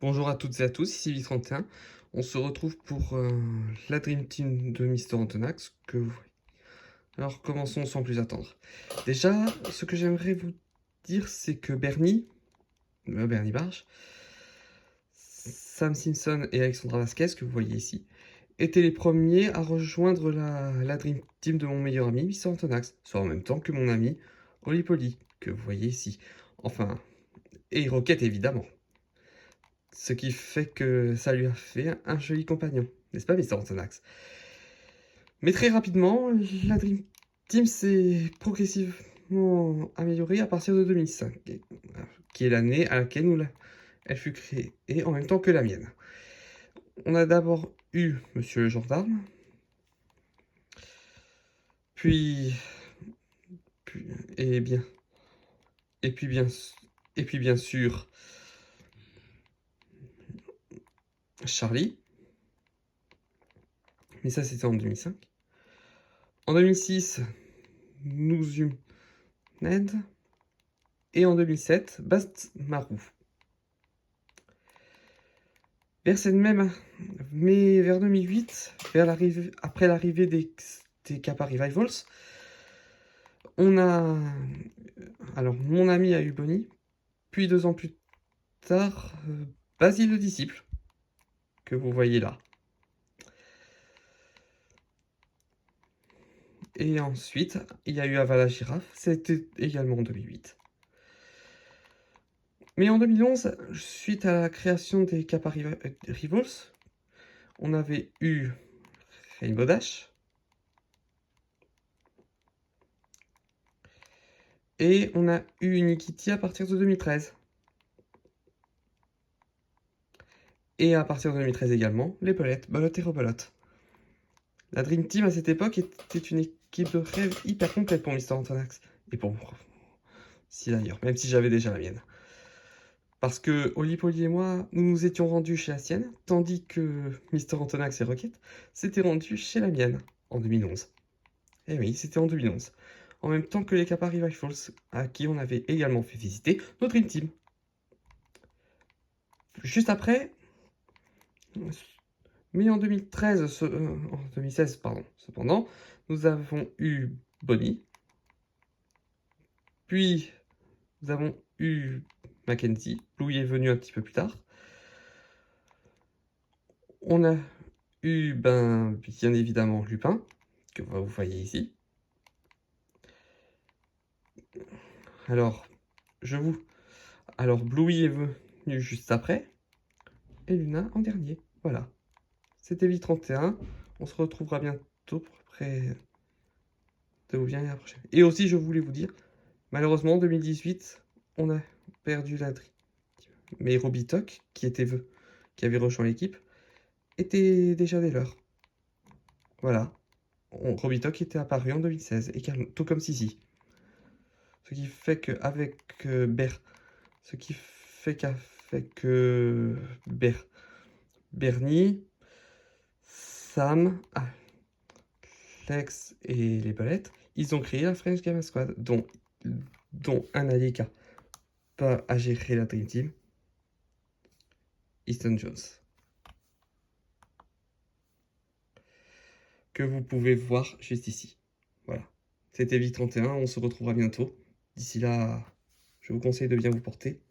Bonjour à toutes et à tous, ici Vic31. On se retrouve pour la Dream Team de Mister Antonax. Alors commençons sans plus attendre. Déjà, ce que j'aimerais vous dire, c'est que Bernie Barge, Sam Simpson et Alexandra Vasquez, que vous voyez ici, étaient les premiers à rejoindre la Dream Team de mon meilleur ami, Mister Antonax, soit en même temps que mon ami Oli Poly, que vous voyez ici. Enfin, et Rocket évidemment. Ce qui fait que ça lui a fait un joli compagnon, n'est-ce pas, Mister Antonax? Mais très rapidement, la Dream Team s'est progressivement améliorée à partir de 2005, qui est l'année à laquelle elle fut créée, et en même temps que la mienne. On a d'abord eu Monsieur le Gendarme, puis, puis et bien, et puis bien, et puis bien sûr Charlie, mais ça c'était en 2005. En 2006, nous eûmes Ned, et en 2007, Bast Marou. Vers cette même, mais vers 2008, après l'arrivée des Kappa Revivals, on a, alors mon ami a eu Bonnie, puis 2 ans plus tard, Basile le disciple, que vous voyez là. Et ensuite, il y a eu Avala Girafe, c'était également en 2008. Mais en 2011, suite à la création des Kappa Rivals, on avait eu Rainbow Dash, et on a eu Nikiti à partir de 2013. Et à partir de 2013 également, les Bolottes et Rebolottes. La Dream Team à cette époque était une équipe de rêve hyper complète pour Mister Antonax. Et pour moi. Si d'ailleurs, même si j'avais déjà la mienne. Parce que Oli Poly et moi, nous nous étions rendus chez la sienne, tandis que Mister Antonax et Rocket s'étaient rendus chez la mienne en 2011. Et oui, c'était en 2011. En même temps que les Kappa Revivals, à qui on avait également fait visiter notre Dream Team. Juste après, mais en 2016, pardon, cependant, nous avons eu Bonnie, puis nous avons eu Mackenzie, Louis est venu un petit peu plus tard. On a eu, bien évidemment, Lupin, que vous voyez ici. Alors, Bluey est venu juste après, et Luna en dernier. Voilà. C'était Vie31. On se retrouvera bientôt pour près de vous bien la prochaine. Et aussi, je voulais vous dire, malheureusement, en 2018, on a perdu la Dream. Mais Robitok, qui avait rejoint l'équipe, était déjà des leurs. Voilà. Robitok était apparu en 2016, et tout comme Sisi. Ce qui fait qu'avec ce qui fait qu'avec Bernie, Sam, Alex et les Balettes, ils ont créé la French Game Squad, dont un allié qui a pas à gérer la Dream Team, Easton Jones. Que vous pouvez voir juste ici. Voilà. C'était Vic31, on se retrouvera bientôt. D'ici là, je vous conseille de bien vous porter.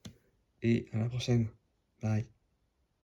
Et à la prochaine. Bye.